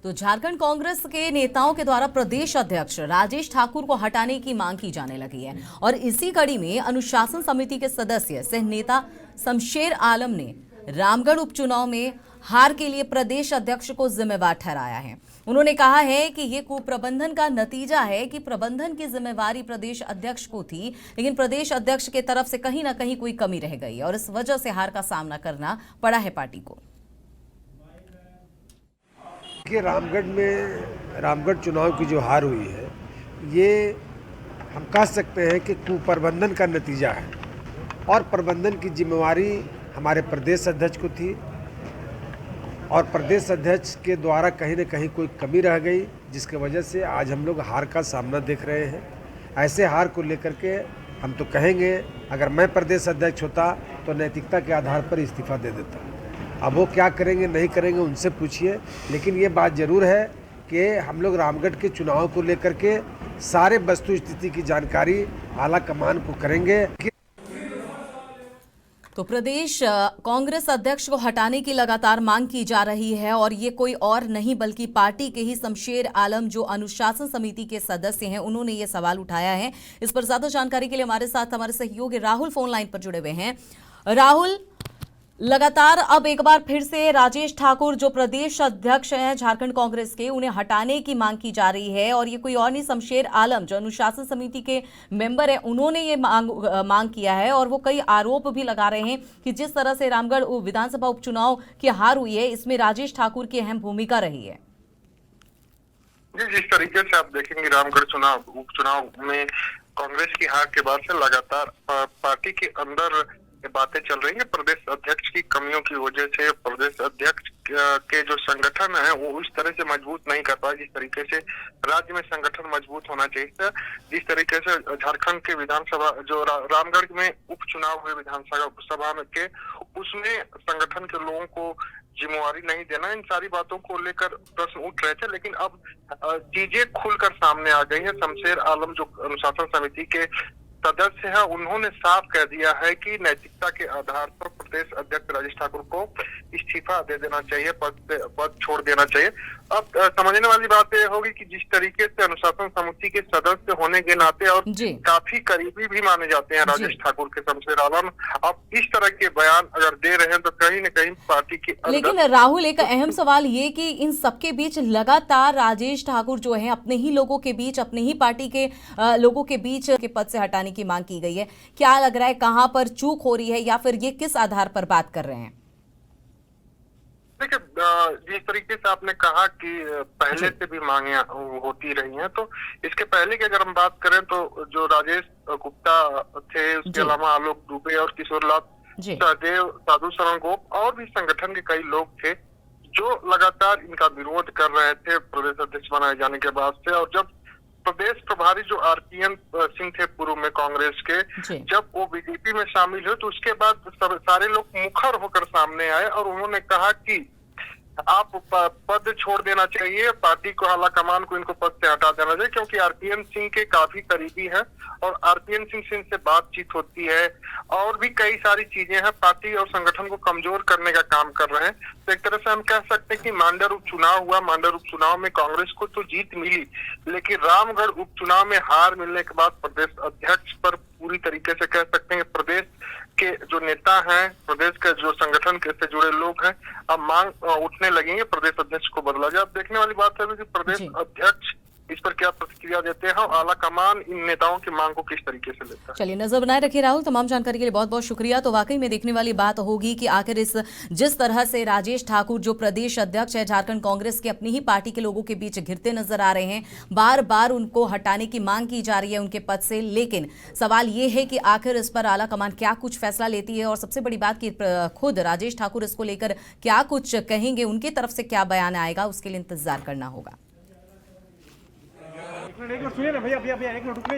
तो झारखंड कांग्रेस के नेताओं के द्वारा प्रदेश अध्यक्ष राजेश ठाकुर को हटाने की मांग की जाने लगी है और इसी कड़ी में अनुशासन समिति के सदस्य सह नेता शमशेर आलम ने रामगढ़ उपचुनाव में हार के लिए प्रदेश अध्यक्ष को जिम्मेवार ठहराया है। उन्होंने कहा है कि ये कुप्रबंधन का नतीजा है कि प्रबंधन की जिम्मेवारी प्रदेश अध्यक्ष को थी, लेकिन प्रदेश अध्यक्ष के तरफ से कहीं ना कहीं कोई कमी रह गई और इस वजह से हार का सामना करना पड़ा है पार्टी को। कि रामगढ़ चुनाव की जो हार हुई है, ये हम कह सकते हैं कि कुप्रबंधन का नतीजा है और प्रबंधन की जिम्मेवारी हमारे प्रदेश अध्यक्ष को थी और प्रदेश अध्यक्ष के द्वारा कहीं न कहीं कोई कमी रह गई, जिसकी वजह से आज हम लोग हार का सामना देख रहे हैं। ऐसे हार को लेकर के हम तो कहेंगे, अगर मैं प्रदेश अध्यक्ष होता तो नैतिकता के आधार पर इस्तीफा दे देता। अब वो क्या करेंगे नहीं करेंगे उनसे पूछिए, लेकिन ये बात ज़रूर है कि हम लोग रामगढ़ के चुनाव को लेकर के सारे वस्तु स्थिति की जानकारी आला कमान को करेंगे। तो प्रदेश कांग्रेस अध्यक्ष को हटाने की लगातार मांग की जा रही है और ये कोई और नहीं बल्कि पार्टी के ही शमशेर आलम जो अनुशासन समिति के सदस्य हैं, उन्होंने ये सवाल उठाया है। इस पर ज्यादा जानकारी के लिए हमारे साथ हमारे सहयोगी राहुल फोन लाइन पर जुड़े हुए हैं। राहुल, लगातार अब एक बार फिर से राजेश ठाकुर जो प्रदेश अध्यक्ष हैं झारखंड कांग्रेस के, उन्हें हटाने की मांग की जा रही है और ये कोई और नहीं, शमशेर आलम जो अनुशासन समिति के मेंबर हैं, उन्होंने ये मांग किया है और वो कई आरोप भी लगा रहे हैं कि जिस तरह से रामगढ़ विधानसभा उपचुनाव की हार हुई है, इसमें राजेश ठाकुर की अहम भूमिका रही है। जी, जिस तरीके से आप देखेंगे रामगढ़ उपचुनाव में कांग्रेस की हार के बाद से लगातार पार्टी के अंदर बातें चल रही है। प्रदेश अध्यक्ष की कमियों की वजह से प्रदेश अध्यक्ष के जो संगठन है वो इस तरह से मजबूत नहीं कर पाए जिस तरीके से राज्य में संगठन मजबूत होना चाहिए था। जिस तरीके से झारखंड के विधानसभा जो रामगढ़ में उपचुनाव हुए विधानसभा में के, उसमें संगठन के लोगों को जिम्मेवारी नहीं देना, इन सारी बातों को लेकर प्रश्न उठ रहे थे। लेकिन अब चीजें खुलकर सामने आ गई है। शमशेर आलम जो अनुशासन समिति के सदस्य है, उन्होंने साफ कह दिया है कि नैतिकता के आधार पर प्रदेश अध्यक्ष राजेश ठाकुर को इस्तीफा दे देना चाहिए, पद छोड़ देना चाहिए। अब समझने वाली बात यह होगी कि जिस तरीके से अनुशासन समिति के सदस्य होने के नाते और काफी करीबी भी माने जाते हैं राजेश ठाकुर के शमशेर आलम, अब इस तरह के बयान अगर दे रहे हैं तो कहीं न कहीं पार्टी की। लेकिन राहुल, एक अहम सवाल ये कि इन सबके बीच लगातार राजेश ठाकुर जो है अपने ही लोगों के बीच, अपने ही पार्टी के लोगों के बीच के पद से हटाने की मांग की गई है। क्या लग रहा है, कहां पर चूक हो रही है या फिर ये किस आधार पर बात कर रहे हैं? देखिए, जिस तरीके से आपने कहा कि पहले से भी मांगे होती रही हैं, तो इसके पहले की अगर हम बात करें तो जो राजेश गुप्ता थे, उसके अलावा आलोक दुबे और किशोरलाल सहदेव, साधु शरण गोप और भी संगठन के कई लोग थे जो लगातार इनका विरोध कर रहे थे प्रदेश अध्यक्ष बनाए जाने के बाद से। और जब प्रदेश प्रभारी जो आरपीएन सिंह थे पूर्व में कांग्रेस के, जब वो बीजेपी में शामिल हुए तो उसके बाद सारे लोग मुखर होकर सामने आए और उन्होंने कहा कि आप पद छोड़ देना चाहिए, पार्टी को आला कमान को इनको पद से हटा देना चाहिए, क्योंकि आरपीएन सिंह के काफी करीबी है और आरपीएन सिंह से बातचीत होती है और भी कई सारी चीजें हैं, पार्टी और संगठन को कमजोर करने का काम कर रहे हैं। तो एक तरह से हम कह सकते हैं कि मांडर उपचुनाव हुआ, मांडर उपचुनाव में कांग्रेस को तो जीत मिली, लेकिन रामगढ़ उपचुनाव में हार मिलने के बाद प्रदेश अध्यक्ष पर पूरी तरीके से कह सकते हैं प्रदेश के जो नेता हैं, प्रदेश के जो संगठन से जुड़े लोग हैं, अब मांग उठने लगेंगे प्रदेश अध्यक्ष को बदला जाए। अब देखने वाली बात है कि प्रदेश अध्यक्ष इस पर क्या प्रतिक्रिया देते हैं और आला कमान इन नेताओं की मांग को किस तरीके से लेता है। चलिए, नजर बनाए रखिए राहुल। तमाम जानकारी के लिए बहुत बहुत शुक्रिया। तो वाकई में देखने वाली बात होगी कि आखिर जिस तरह से राजेश ठाकुर जो प्रदेश अध्यक्ष है झारखंड कांग्रेस के, अपनी ही पार्टी के लोगों के बीच घिरते नजर आ रहे हैं, बार बार उनको हटाने की मांग की जा रही है उनके पद से। लेकिन सवाल ये है कि आखिर इस पर आला कमान क्या कुछ फैसला लेती है और सबसे बड़ी बात कि खुद राजेश ठाकुर इसको लेकर क्या कुछ कहेंगे, उनकी तरफ से क्या बयान आएगा, उसके लिए इंतजार करना होगा। एक मिनट सुनिए ना भैया, एक मिनट रुकिए।